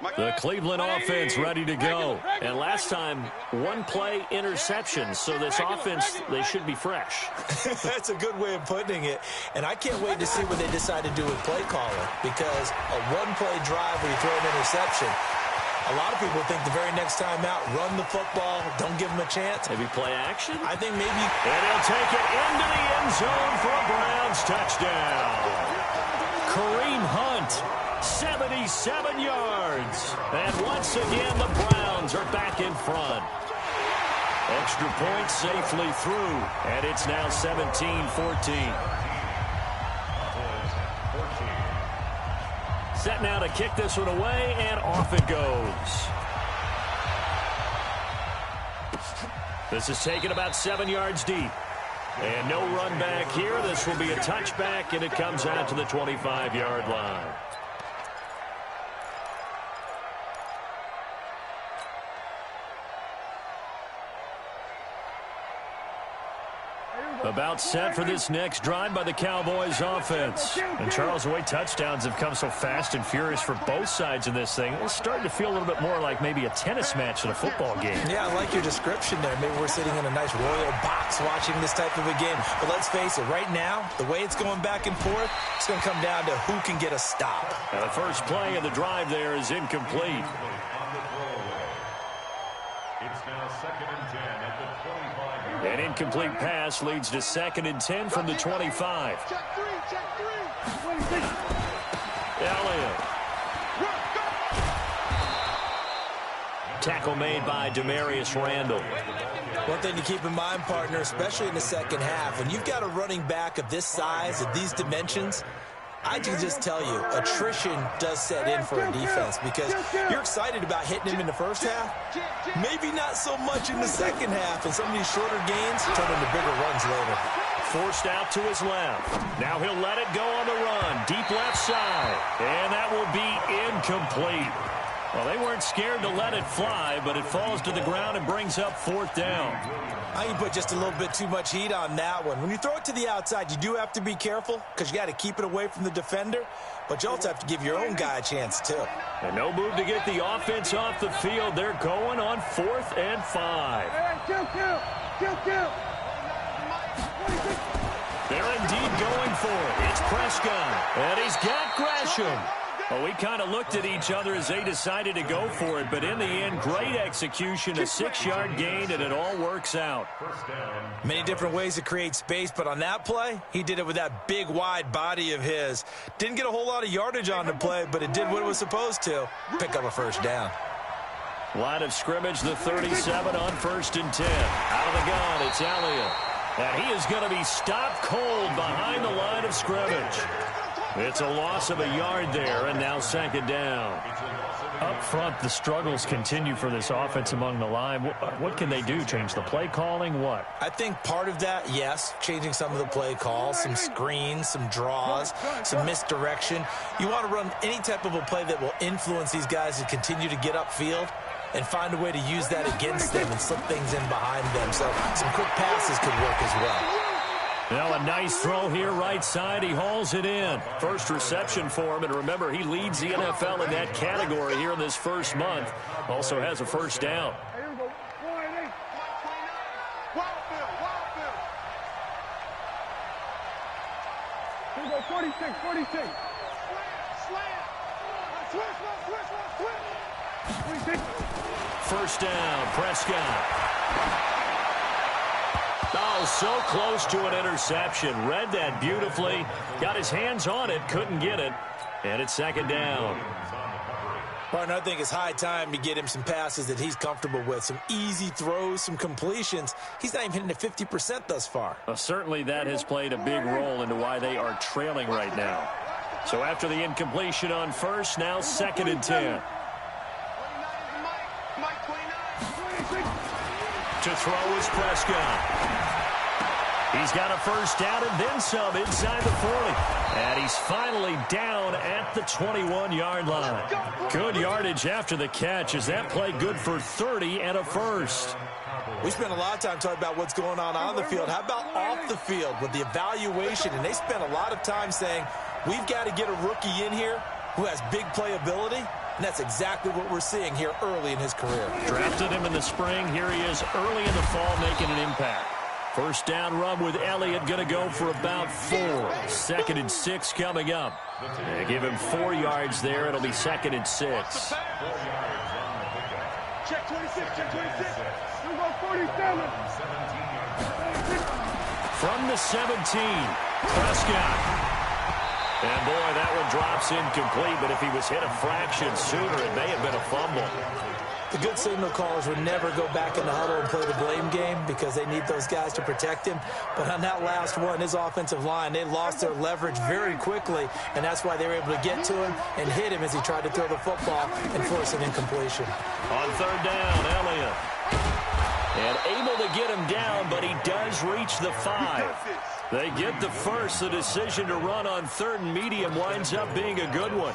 The Cleveland offense ready to go. And last time, one-play interception. So this offense, they should be fresh. That's a good way of putting it. And I can't wait to see what they decide to do with play calling. Because a one-play drive where you throw an interception, a lot of people think the very next time out, run the football, don't give them a chance. Maybe play action? I think maybe. And he'll take it into the end zone for a Browns touchdown. Kareem Hunt, 77 yards. And once again, the Browns are back in front. Extra point safely through. And it's now 17-14. Set now to kick this one away, and off it goes. This is taken about 7 yards deep. And no run back here. This will be a touchback, and it comes out to the 25-yard line. About set for this next drive by the Cowboys offense. And Charles, the way touchdowns have come so fast and furious for both sides in this thing, it's starting to feel a little bit more like maybe a tennis match than a football game. Yeah, I like your description there. Maybe we're sitting in a nice royal box watching this type of a game. But let's face it, right now, the way it's going back and forth, it's going to come down to who can get a stop. Now the first play of the drive there is incomplete. It's now 2nd and 10 at the 25. An incomplete pass leads to 2nd and 10 from the 25. Elliott. Tackle made by Demarius Randall. One thing to keep in mind, partner, especially in the second half, when you've got a running back of this size, of these dimensions, I can just tell you, attrition does set in for a defense because you're excited about hitting him in the first half. Maybe not so much in the second half, and some of these shorter gains turn into bigger runs later. Forced out to his left. Now he'll let it go on the run. Deep left side. And that will be incomplete. Well, they weren't scared to let it fly, but it falls to the ground and brings up 4th down. I can put just a little bit too much heat on that one. When you throw it to the outside, you do have to be careful because you got to keep it away from the defender, but you also have to give your own guy a chance too. And no move to get the offense off the field. They're going on 4th and 5. They're indeed going for it. It's Prescott, and he's got Gresham. Well, we kind of looked at each other as they decided to go for it, but in the end, great execution, a 6-yard gain, and it all works out. Many different ways to create space, but on that play, he did it with that big, wide body of his. Didn't get a whole lot of yardage on the play, but it did what it was supposed to, pick up a 1st down. Line of scrimmage, the 37 on 1st and 10. Out of the gun, it's Elliott. And he is going to be stopped cold behind the line of scrimmage. It's a loss of a yard there, and now 2nd down. Up front, the struggles continue for this offense among the line. What can they do? Change the play calling? What? I think part of that, yes, changing some of the play calls, some screens, some draws, some misdirection. You want to run any type of a play that will influence these guys to continue to get upfield and find a way to use that against them and slip things in behind them. So some quick passes could work as well. Now a nice throw here right side. He hauls it in. First reception for him. And remember, he leads the NFL in that category here in this first month. Also has a 1st down. Here we go, 46. 1st down, Prescott. Oh, so close to an interception. Read that beautifully. Got his hands on it, couldn't get it. And it's 2nd down. Partner, I think it's high time to get him some passes that he's comfortable with. Some easy throws, some completions. He's not even hitting at 50% thus far. Well, certainly that has played a big role into why they are trailing right now. So after the incompletion on 1st, now 2nd and 10. To throw is Prescott. He's got a 1st down and then some inside the 40. And he's finally down at the 21-yard line. Good yardage after the catch. Is that play good for 30 and a 1st? We spent a lot of time talking about what's going on the field. How about off the field with the evaluation? And they spent a lot of time saying, we've got to get a rookie in here who has big playability. And that's exactly what we're seeing here early in his career. Drafted him in the spring. Here he is early in the fall making an impact. First down run with Elliott going to go for about 4. 2nd and 6 coming up. They give him 4 yards there. It'll be 2nd and 6. Check 26, check 26. We'll go 47. From the 17, Prescott. And, boy, that one drops incomplete, but if he was hit a fraction sooner, it may have been a fumble. The good signal callers would never go back in the huddle and play the blame game because they need those guys to protect him. But on that last one, his offensive line, they lost their leverage very quickly, and that's why they were able to get to him and hit him as he tried to throw the football and force an incompletion. On 3rd down, Elliott. And able to get him down, but he does reach the 5. They get the first. The decision to run on 3rd and medium winds up being a good one.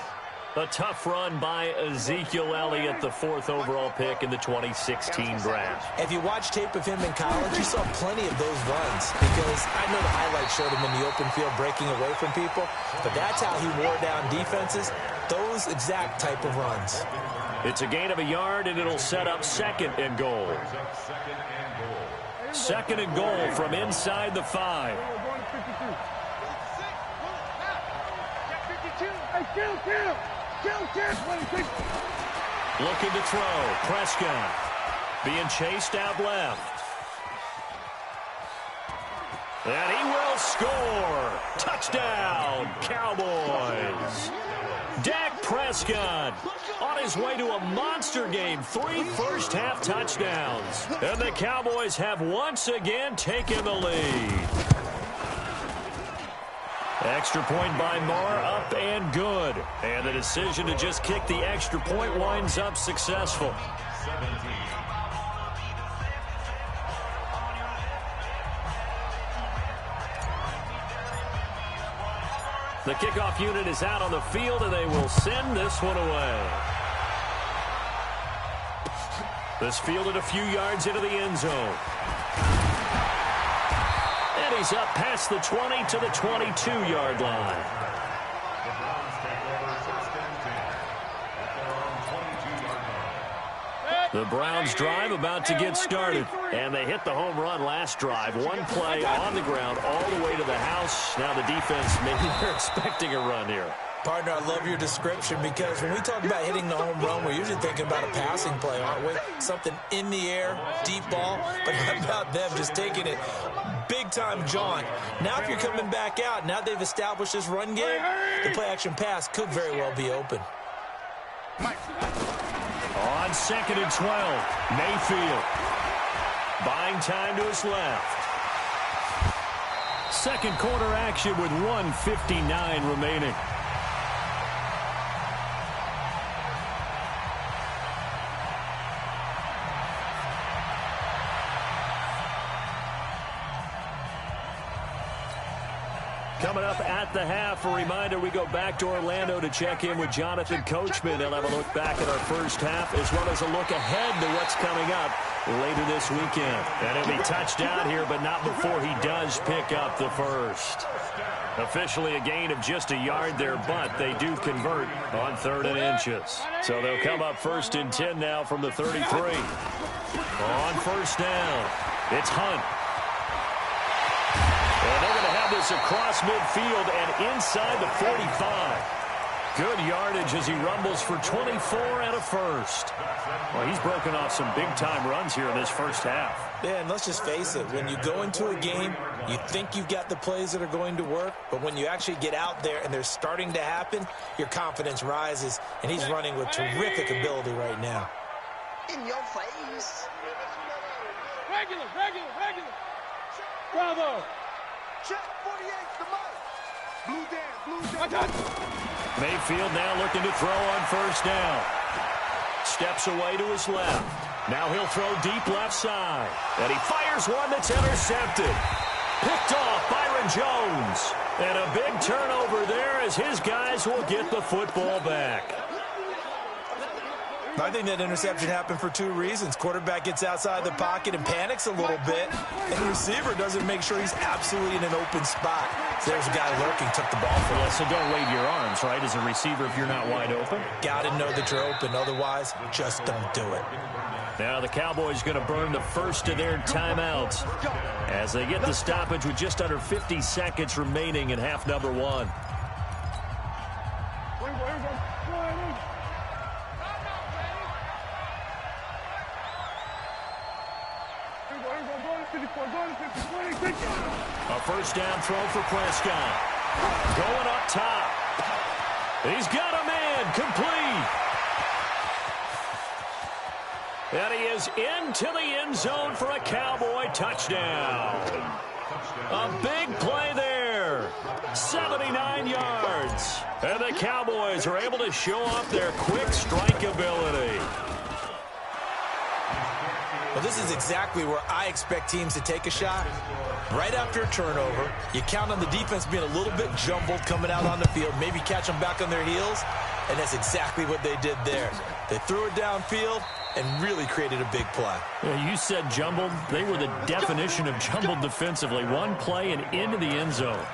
A tough run by Ezekiel Elliott, the 4th overall pick in the 2016 draft. If you watch tape of him in college, you saw plenty of those runs because I know the highlights showed him in the open field breaking away from people, but that's how he wore down defenses, those exact type of runs. It's a gain of a yard, and it'll set up 2nd and goal. 2nd and goal from inside the 5. Looking to throw. Prescott being chased out left. And he will score. Touchdown, Cowboys. Dak Prescott on his way to a monster game. 3 first-half touchdowns. And the Cowboys have once again taken the lead. Extra point by Marr, up and good. And the decision to just kick the extra point winds up successful. The kickoff unit is out on the field, and they will send this one away. This fielded a few yards into the end zone. And he's up past the 20 to the 22-yard line. The Browns drive about to get started. And they hit the home run last drive. One play on the ground all the way to the house. Now the defense, maybe they're expecting a run here. Partner, I love your description because when we talk about hitting the home run, we're usually thinking about a passing play, aren't we? Something in the air, deep ball. But how about them just taking it big-time jaunt? Now if you're coming back out, now they've established this run game, the play-action pass could very well be open. On 2nd and 12, Mayfield buying time to his left. Second quarter action with 1:59 remaining. Coming up at the half, a reminder, we go back to Orlando to check in with Jonathan Coachman. He'll have a look back at our first half as well as a look ahead to what's coming up later this weekend. And he'll be touched down here, but not before he does pick up the first. Officially a gain of just a yard there, but they do convert on 3rd and inches. So they'll come up 1st and 10 now from the 33. On 1st down, it's Hunt. And they're going to have this across midfield and inside the 45. Good yardage as he rumbles for 24 and a first. Well, he's broken off some big-time runs here in this first half. Yeah, and let's just face it. When you go into a game, you think you've got the plays that are going to work, but when you actually get out there and they're starting to happen, your confidence rises, and he's running with terrific ability right now. In your face. Regular. Bravo. Check 48, the mark. Blue down. Mayfield now looking to throw on 1st down. Steps away to his left. Now he'll throw deep left side. And he fires one that's intercepted. Picked off Byron Jones. And a big turnover there as his guys will get the football back. I think that interception happened for two reasons. Quarterback gets outside the pocket and panics a little bit, and the receiver doesn't make sure he's absolutely in an open spot. So there's a guy lurking, took the ball from him. Yeah, so don't wave your arms, right, as a receiver if you're not wide open. Got to know that you're open. Otherwise, just don't do it. Now the Cowboys going to burn the first of their timeouts as they get the stoppage with just under 50 seconds remaining in half number one. A first down throw for Prescott. Going up top. He's got a man complete. And he is into the end zone for a Cowboy touchdown. A big play there. 79 yards. And the Cowboys are able to show off their quick strike ability. Well, this is exactly where I expect teams to take a shot. Right after a turnover, you count on the defense being a little bit jumbled coming out on the field, maybe catch them back on their heels, and that's exactly what they did there. They threw it downfield and really created a big play. Yeah, you said jumbled. They were the definition of jumbled defensively. One play and into the end zone.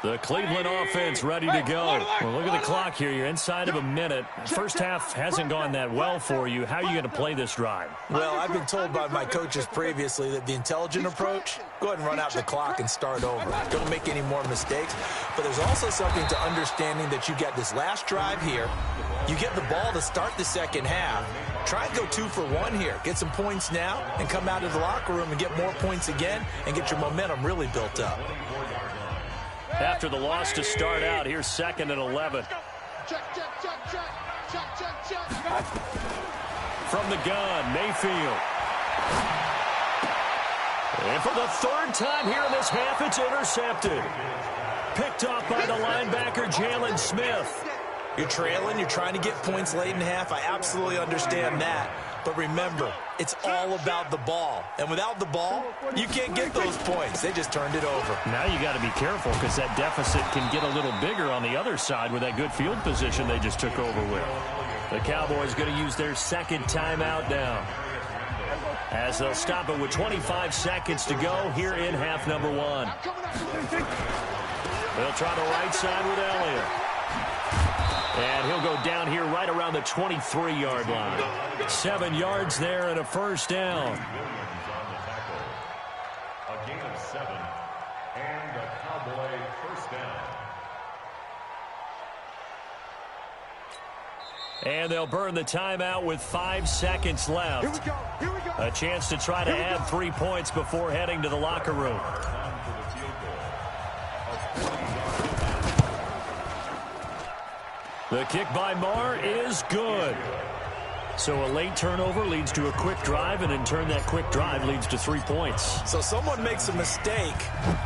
The Cleveland offense ready to go. Well, look at the clock here. You're inside of a minute. First half hasn't gone that well for you. How are you going to play this drive? Well, I've been told by my coaches previously that the intelligent approach, go ahead and run out the clock and start over. Don't make any more mistakes. But there's also something to understanding that you got this last drive here. You get the ball to start the second half. Try and go 2 for 1 here. Get some points now and come out of the locker room and get more points again and get your momentum really built up. After the loss to start out, here's 2nd and 11. From the gun, Mayfield. And for the third time here in this half, it's intercepted. Picked off by the linebacker, Jalen Smith. You're trailing, you're trying to get points late in half. I absolutely understand that. But remember, it's all about the ball. And without the ball, you can't get those points. They just turned it over. Now you got to be careful because that deficit can get a little bigger on the other side with that good field position they just took over with. The Cowboys going to use their second timeout now, as they'll stop it with 25 seconds to go here in half number one. They'll try the right side with Elliott. And he'll go down here right around the 23-yard line. 7 yards there and a first down. A gain of 7 and a Cowboy first down. And they'll burn the timeout with 5 seconds left. Here we go. Here we go. A chance to try to add 3 points before heading to the locker room. The kick by Marr is good. So a late turnover leads to a quick drive, and in turn that quick drive leads to 3 points. So someone makes a mistake,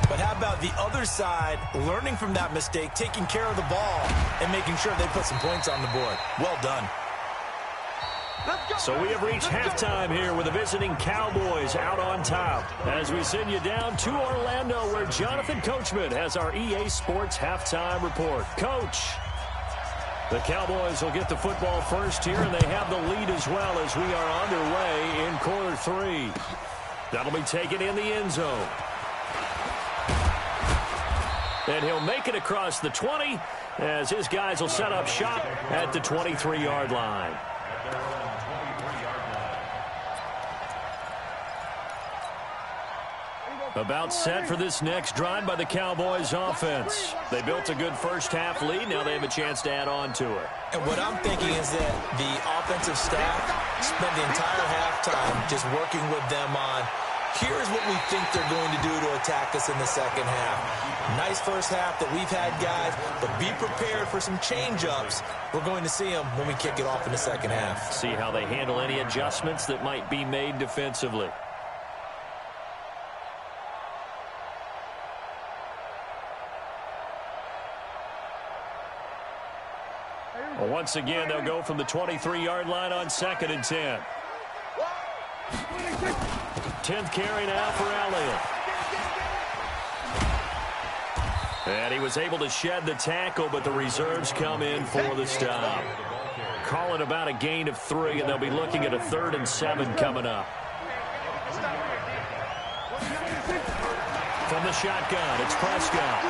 but how about the other side learning from that mistake, taking care of the ball, and making sure they put some points on the board? Well done. So we have reached halftime here with the visiting Cowboys out on top, as we send you down to Orlando, where Jonathan Coachman has our EA Sports halftime report. Coach. The Cowboys will get the football first here, and they have the lead as well as we are underway in quarter 3. That'll be taken in the end zone. And he'll make it across the 20 as his guys will set up shop at the 23-yard line. About set for this next drive by the Cowboys offense. They built a good first half lead. Now they have a chance to add on to it. And what I'm thinking is that the offensive staff spent the entire halftime just working with them on, here's what we think they're going to do to attack us in the second half. Nice first half that we've had, guys, but be prepared for some change-ups. We're going to see them when we kick it off in the second half. See how they handle any adjustments that might be made defensively. Once again, they'll go from the 23-yard line on 2nd and 10. 10th carry now for Elliott. And he was able to shed the tackle, but the reserves come in for the stop. call it about a gain of 3, and they'll be looking at a 3rd and 7 coming up. From the shotgun, it's Prescott.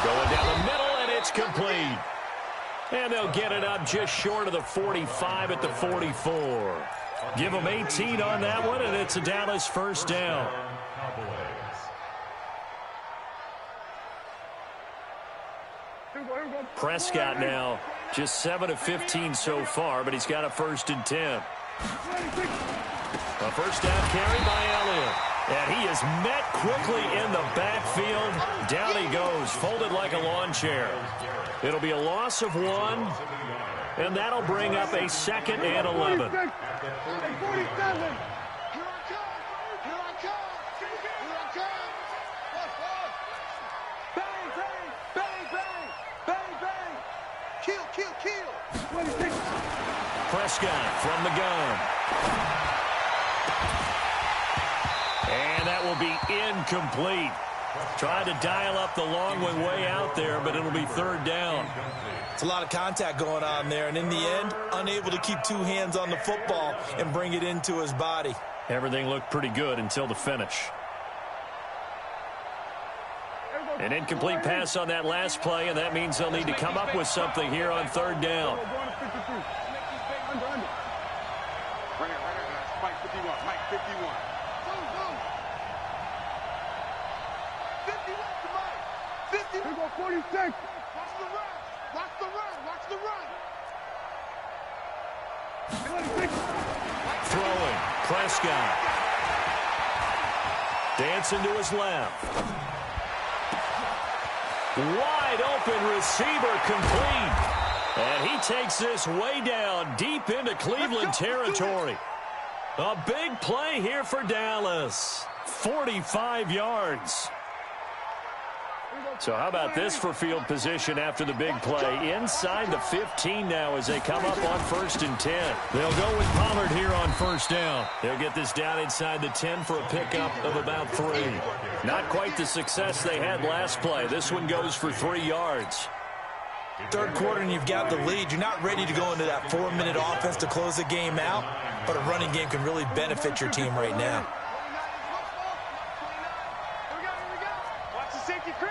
Going down the middle, and it's complete. And they'll get it up just short of the 45 at the 44. Give them 18 on that one, and it's a Dallas first down. Prescott now just 7 of 15 so far, but he's got a 1st and 10. A first down carry by Elliott. And he is met quickly in the backfield. Down he goes, folded like a lawn chair. It'll be a loss of 1, and that'll bring up a 2nd and 11. Prescott from the gun. And that will be incomplete. Tried to dial up the long way out there, but it'll be 3rd down. It's a lot of contact going on there, and in the end, unable to keep 2 hands on the football and bring it into his body. Everything looked pretty good until the finish. An incomplete pass on that last play, and that means they'll need to come up with something here on 3rd down. Mike 51. Mike 51. 50. We go 46. Watch the run. Watch the run. Watch the run. 26. Throwing. Prescott. Dancing to his left. Wide open receiver complete. And he takes this way down deep into Cleveland territory. A big play here for Dallas. 45 yards. So how about this for field position after the big play? Inside the 15 now as they come up on 1st and 10. They'll go with Pollard here on 1st down. They'll get this down inside the 10 for a pickup of about 3. Not quite the success they had last play. This one goes for 3 yards. 3rd quarter and you've got the lead. You're not ready to go into that 4-minute offense to close the game out, but a running game can really benefit your team right now. Watch the safety creep.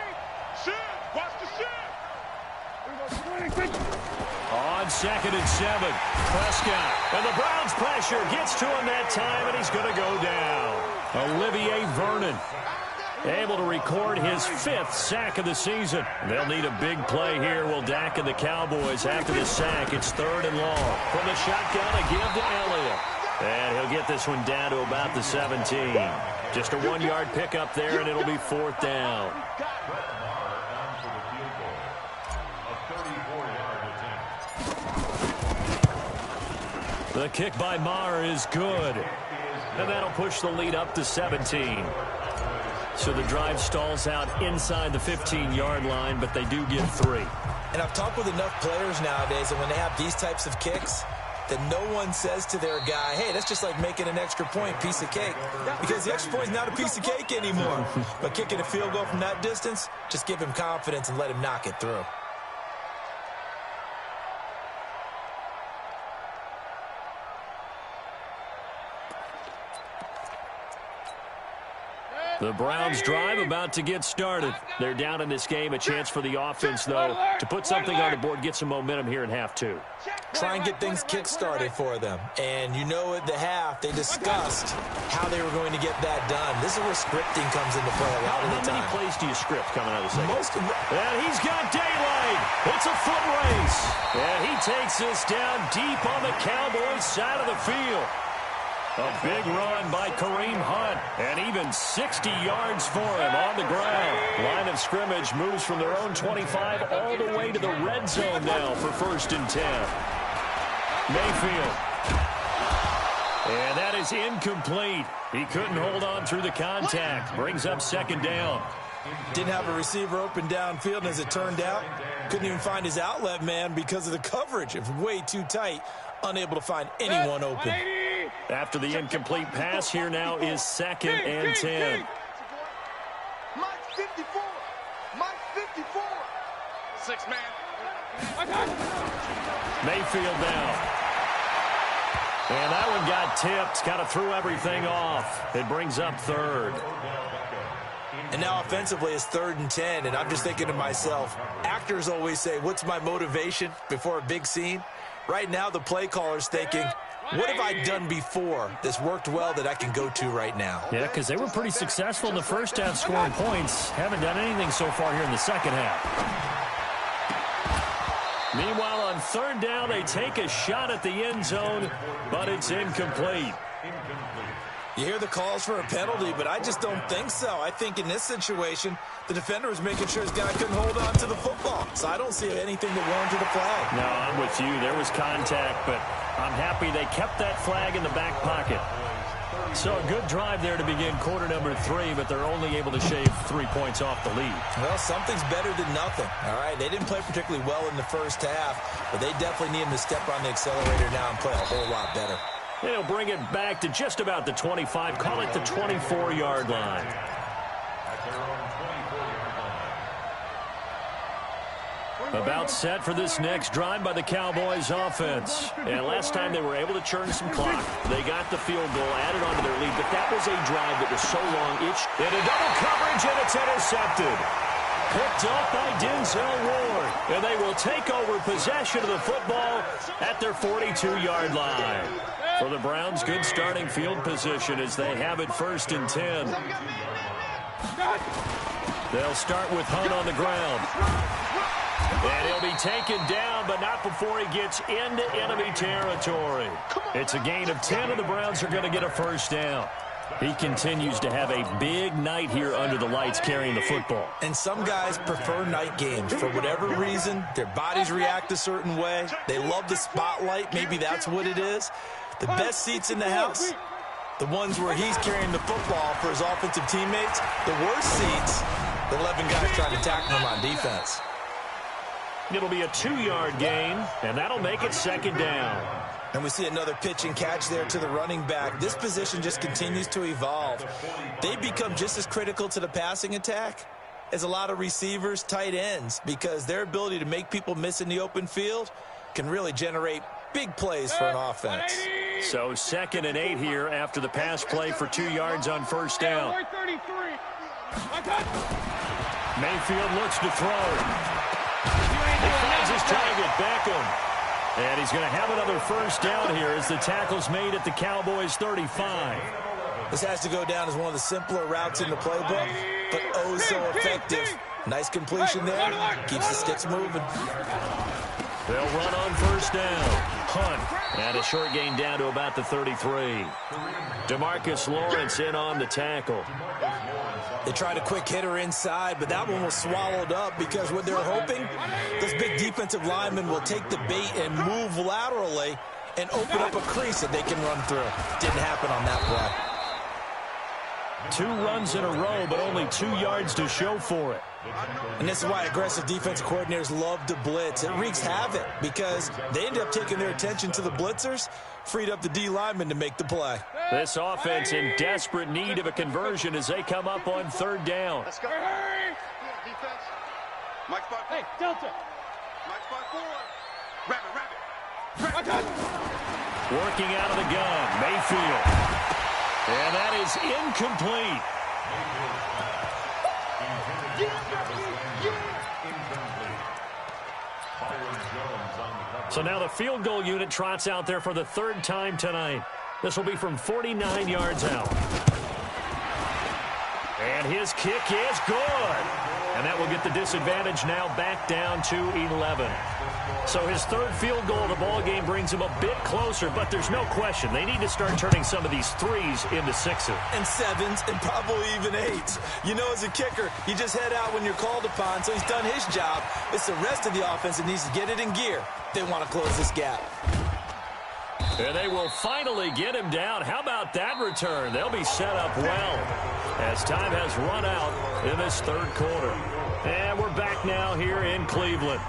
Watch the On 2nd and 7, Prescott. And the Browns pressure gets to him that time, and he's going to go down. Olivier Vernon able to record his 5th sack of the season. They'll need a big play here. Will Dak and the Cowboys after the sack. It's 3rd and long. From the shotgun, a give to Elliott. And he'll get this one down to about the 17. Just a 1-yard pickup there, and it'll be 4th down. The kick by Maher is good. And that'll push the lead up to 17. So the drive stalls out inside the 15-yard line, but they do get 3. And I've talked with enough players nowadays that when they have these types of kicks, that no one says to their guy, hey, that's just like making an extra point, piece of cake. Because the extra point is not a piece of cake anymore. But kicking a field goal from that distance, just give him confidence and let him knock it through. The Browns drive about to get started. They're down in this game. A chance for the offense, though, to put something on the board, get some momentum here in half 2. Try and get things kick-started for them. And you know at the half, they discussed how they were going to get that done. This is where scripting comes into play a lot of the time. How many plays do you script coming out of the second? Most of them. And he's got daylight. It's a foot race. And he takes this down deep on the Cowboys side of the field. A big run by Kareem Hunt, and even 60 yards for him on the ground. Line of scrimmage moves from their own 25 all the way to the red zone now for 1st and 10. Mayfield. And that is incomplete. He couldn't hold on through the contact. Brings up 2nd down. Didn't have a receiver open downfield, and as it turned out, couldn't even find his outlet man because of the coverage. It was way too tight, unable to find anyone open. After the incomplete pass, here now is 2nd and 10. Mike 54. Mike 54. 6 man. Mayfield down. And that one got tipped. Kind of threw everything off. It brings up third. And now offensively it's 3rd and 10. And I'm just thinking to myself, actors always say, what's my motivation before a big scene? Right now the play caller's thinking, what have I done before that's worked well that I can go to right now? Yeah, because they were pretty successful in the first half scoring points. Haven't done anything so far here in the second half. Meanwhile, on 3rd down, they take a shot at the end zone, but it's incomplete. You hear the calls for a penalty, but I just don't think so. I think in this situation, the defender was making sure his guy couldn't hold on to the football. So I don't see anything that warranted a flag. No, I'm with you. There was contact, but I'm happy they kept that flag in the back pocket. So a good drive there to begin quarter number 3, but they're only able to shave 3 points off the lead. Well, something's better than nothing. All right, they didn't play particularly well in the first half, but they definitely need him to step on the accelerator now and play a whole lot better. They'll bring it back to just about the 25, call it the 24-yard line. About set for this next drive by the Cowboys offense. And last time they were able to churn some clock. They got the field goal added onto their lead, but that was a drive that was so long. It's in a double coverage, and it's intercepted. Picked off by Denzel Ward. And they will take over possession of the football at their 42-yard line. For the Browns, good starting field position as they have it 1st and 10. They'll start with Hunt on the ground. And he'll be taken down, but not before he gets into enemy territory. It's a gain of 10, and the Browns are going to get a 1st down. He continues to have a big night here under the lights carrying the football. And some guys prefer night games. For whatever reason, their bodies react a certain way. They love the spotlight. Maybe that's what it is. The best seats in the house, the ones where he's carrying the football for his offensive teammates. The worst seats, the 11 guys trying to tackle him on defense. It'll be a 2-yard gain, and that'll make it 2nd down. And we see another pitch and catch there to the running back. This position just continues to evolve. They become just as critical to the passing attack as a lot of receivers, tight ends, because their ability to make people miss in the open field can really generate big plays for an offense. So 2nd and 8 here after the pass play for 2 yards on 1st down. Mayfield looks to throw. He finds his target, Beckham. And he's going to have another 1st down here as the tackle's made at the Cowboys' 35. This has to go down as one of the simpler routes in the playbook, but oh so effective. Nice completion there. Keeps the sticks moving. They'll run on 1st down. Hunt. And a short gain down to about the 33. DeMarcus Lawrence in on the tackle. They tried a quick hitter inside, but that one was swallowed up because what they're hoping, this big defensive lineman will take the bait and move laterally and open up a crease that they can run through. Didn't happen on that play. 2 runs in a row, but only 2 yards to show for it. And this is why aggressive defensive coordinators love to blitz. It wreaks havoc because they end up taking their attention to the blitzers, freed up the D lineman to make the play. This offense in desperate need of a conversion as they come up on 3rd down. Let's go. Defense. Mike spot. Hey, Delta. Mike spot forward. Rabbit. Working out of the gun, Mayfield. And that is incomplete. So now the field goal unit trots out there for the 3rd time tonight. This will be from 49 yards out. And his kick is good. And that will get the disadvantage now back down to 11. So his 3rd field goal of the ball game brings him a bit closer, but there's no question they need to start turning some of these 3s into 6s. And 7s and probably even 8s. You know, as a kicker, you just head out when you're called upon, so he's done his job. It's the rest of the offense that needs to get it in gear. They want to close this gap. And they will finally get him down. How about that return? They'll be set up well as time has run out in this 3rd quarter. And we're back now here in Cleveland.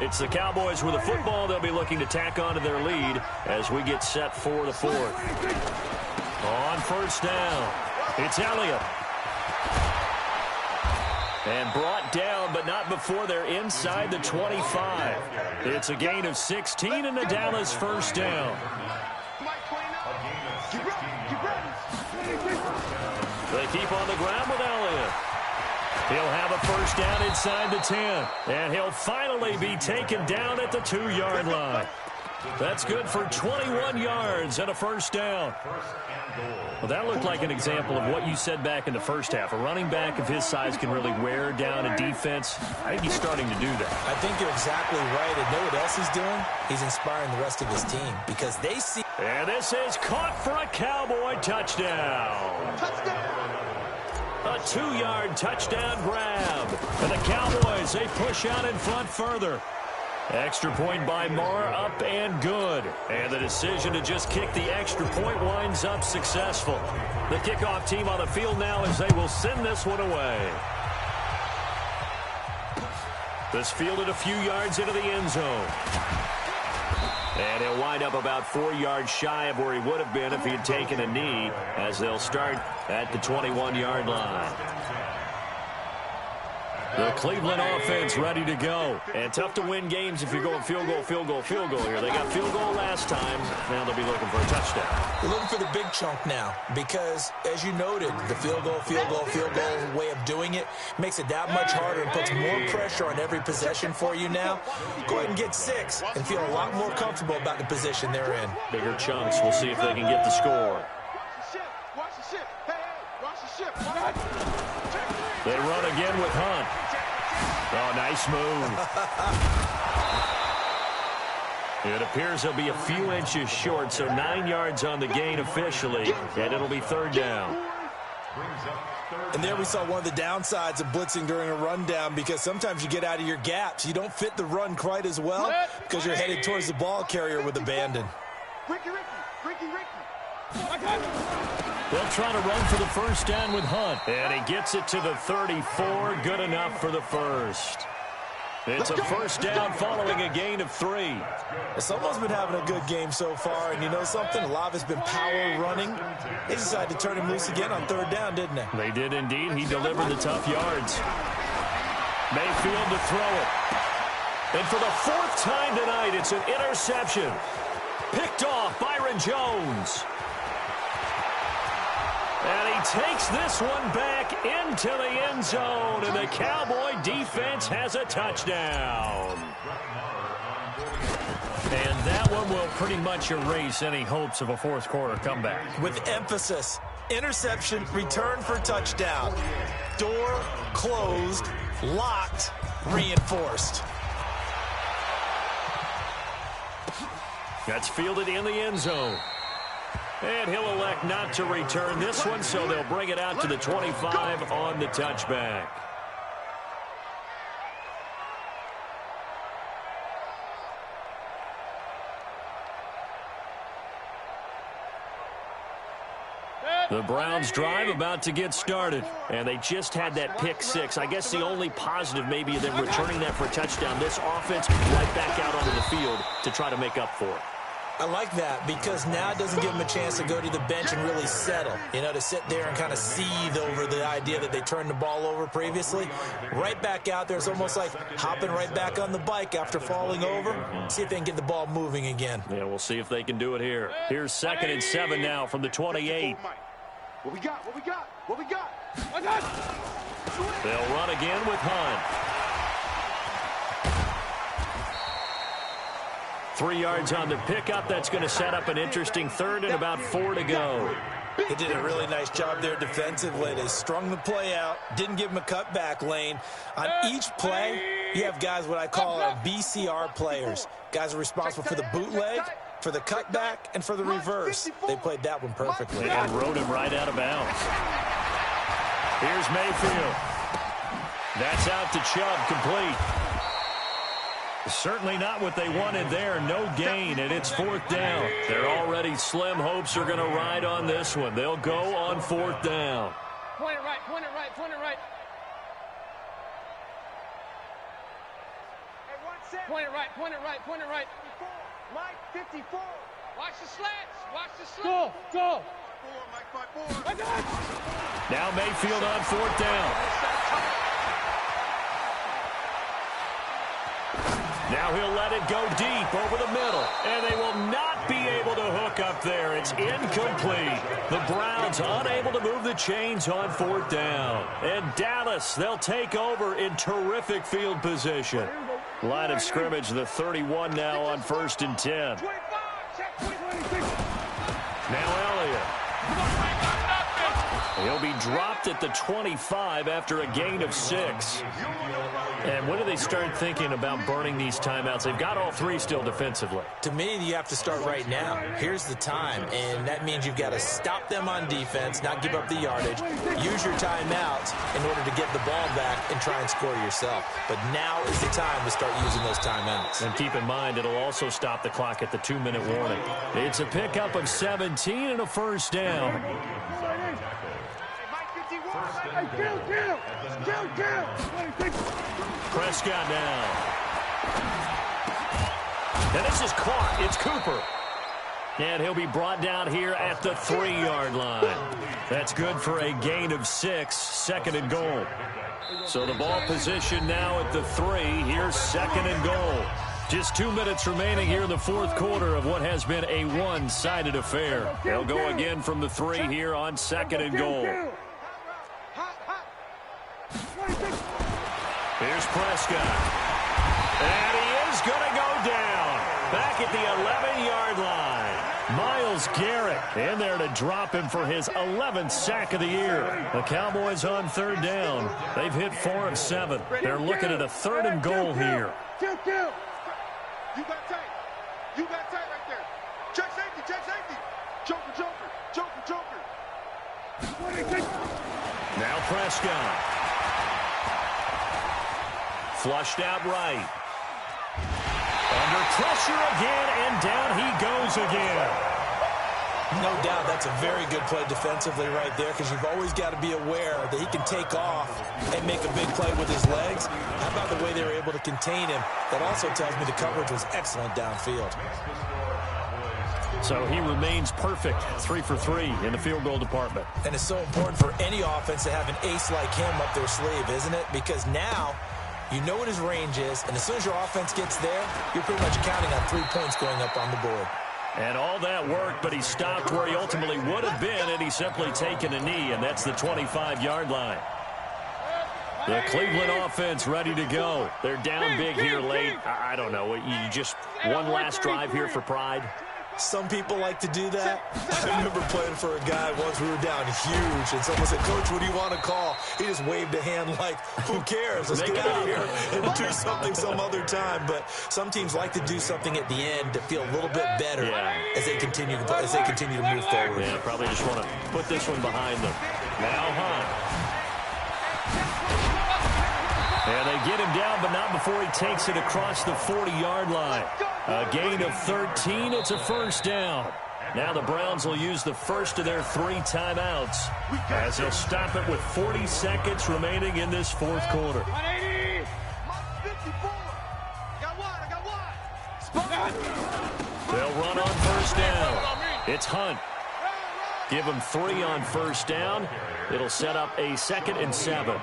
It's the Cowboys with the football. They'll be looking to tack on to their lead as we get set for the 4th. On 1st down, it's Elliott. And brought down, but not before they're inside the 25. It's a gain of 16 and the Dallas first down. They keep on the ground with Elliott. He'll have a first down inside the 10. And he'll finally be taken down at the 2-yard line. That's good for 21 yards and a first down. Well, that looked like an example of what you said back in the first half. A running back of his size can really wear down a defense. I think he's starting to do that. I think you're exactly right. And know what else he's doing? He's inspiring the rest of his team because they see. And this is caught for a Cowboy touchdown. A 2-yard touchdown grab. And the Cowboys, they push out in front further. Extra point by Moore, up and good. And the decision to just kick the extra point winds up successful. The kickoff team on the field now as they will send this one away. This fielded a few yards into the end zone. And he'll wind up about 4 yards shy of where he would have been if he had taken a knee, as they'll start at the 21-yard line. The Cleveland offense ready to go. And tough to win games if you're going field goal, field goal, field goal here. They got field goal last time. Now they'll be looking for a touchdown. We're looking for the big chunk now because, as you noted, the field goal way of doing it makes it that much harder and puts more pressure on every possession for you now. Go ahead and get 6 and feel a lot more comfortable about the position they're in. Bigger chunks. We'll see if they can get the score. Watch the ship. Hey, watch the ship. They run again with Hunt. Oh, nice move. It appears he'll be a few inches short, so 9 yards on the gain officially, and it'll be third down. And there we saw one of the downsides of blitzing during a rundown because sometimes you get out of your gaps. You don't fit the run quite as well because you're headed towards the ball carrier with abandon. Ricky. They'll try to run for the first down with Hunt. And he gets it to the 34. Good enough for the first. It's a first down following a gain of 3. Someone's been having a good game so far, and you know something? A lot of it's been power running. They decided to turn him loose again on third down, didn't they? They did indeed. He delivered the tough yards. Mayfield to throw it. And for the 4th time tonight, it's an interception. Picked off Byron Jones. And he takes this one back into the end zone, and the Cowboy defense has a touchdown. And that one will pretty much erase any hopes of a fourth quarter comeback. With emphasis, interception, return for touchdown. Door closed, locked, reinforced. That's fielded in the end zone. And he'll elect not to return this one, so they'll bring it out to the 25 on the touchback. The Browns drive about to get started, and they just had that pick 6. I guess the only positive maybe of them returning that for a touchdown. This offense right back out onto the field to try to make up for it. I like that because now it doesn't give them a chance to go to the bench and really settle, to sit there and kind of seethe over the idea that they turned the ball over previously. Right back out there, it's almost like hopping right back on the bike after falling over. See if they can get the ball moving again. Yeah, we'll see if they can do it here. Here's 2nd and 7 now from the 28. What we got? They'll run again with Hunt. 3 yards on the pickup. That's going to set up an interesting 3rd and about 4 to go. They did a really nice job there defensively. They strung the play out, didn't give him a cutback lane. On each play, you have guys what I call our BCR players. Guys are responsible for the bootleg, for the cutback, and for the reverse. They played that one perfectly. And rode him right out of bounds. Here's Mayfield. That's out to Chubb, complete. Certainly not what they wanted there. No gain, and it's 4th down. Their already slim hopes are going to ride on this one. They'll go on 4th down. Point it right. Point it right. Mike, 54. Watch the slats. Go. Mike, 5-4. Now Mayfield on 4th down. Now he'll let it go deep over the middle, and they will not be able to hook up there. It's incomplete. The Browns unable to move the chains on 4th down. And Dallas, they'll take over in terrific field position. Line of scrimmage, the 31 now on 1st and 10. Now Elliott. He'll be dropped at the 25 after a gain of 6. And when do they start thinking about burning these timeouts? They've got all 3 still defensively. To me, you have to start right now. Here's the time, and that means you've got to stop them on defense, not give up the yardage, use your timeouts in order to get the ball back and try and score yourself. But now is the time to start using those timeouts. And keep in mind, it'll also stop the clock at the 2-minute warning. It's a pickup of 17 and a 1st down. Prescott now. And this is caught. It's Cooper. And he'll be brought down here at the 3-yard line. That's good for a gain of 6, 2nd and goal. So the ball position now at the 3. Here's 2nd and goal. Just 2 minutes remaining here in the 4th quarter of what has been a one-sided affair. They'll go again from the 3 here on 2nd and goal. Here's Prescott. And he is going to go down. Back at the 11-yard line. Myles Garrett in there to drop him for his 11th sack of the year. The Cowboys on 3rd down. They've hit 4 of 7. They're looking at a 3rd and goal here. You got tight. You got tight right there. Check safety. Check safety. Joker, joker. Joker, joker. Now Prescott. Flushed out right. Under pressure again, and down he goes again. No doubt that's a very good play defensively right there, because you've always got to be aware that he can take off and make a big play with his legs. How about the way they were able to contain him? That also tells me the coverage was excellent downfield. So he remains perfect, 3 for 3 in the field goal department. And it's so important for any offense to have an ace like him up their sleeve, isn't it? Because now you know what his range is, and as soon as your offense gets there, you're pretty much counting on 3 points going up on the board. And all that work, but he stopped where he ultimately would have been, and he's simply taken a knee, and that's the 25-yard line. The Cleveland offense ready to go. They're down big here late. I don't know. You just one last drive here for pride? Some people like to do that. I remember playing for a guy once. We were down huge, and someone said, "Coach, what do you want to call?" He just waved a hand like, "Who cares? Let's get out of here and do something some other time." But some teams like to do something at the end to feel a little bit better as they continue to move forward. Yeah, probably just want to put this one behind them. Now Hunt. And they get him down, but not before he takes it across the 40-yard line. A gain of 13. It's a 1st down. Now the Browns will use the first of their 3 timeouts as they'll stop it with 40 seconds remaining in this 4th quarter. 180. They'll run on 1st down. It's Hunt. Give him 3 on 1st down. It'll set up a 2nd and 7.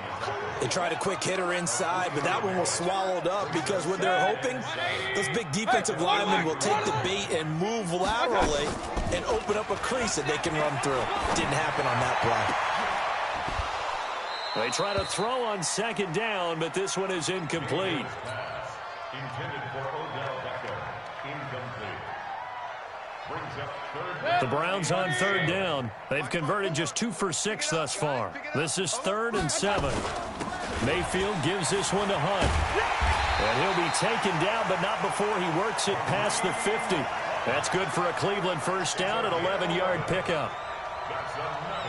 They tried a quick hitter inside, but that one was swallowed up because what they're hoping, those big defensive linemen will take the bait and move laterally and open up a crease that they can run through. Didn't happen on that play. They try to throw on 2nd down, but this one is incomplete. Intended for Odell Beckham. Incomplete. Brings up 3rd down. The Browns on 3rd down. They've converted just 2 for 6 thus far. This is 3rd and 7. Mayfield gives this one to Hunt. And he'll be taken down, but not before he works it past the 50. That's good for a Cleveland 1st down, an 11-yard pickup. That's enough.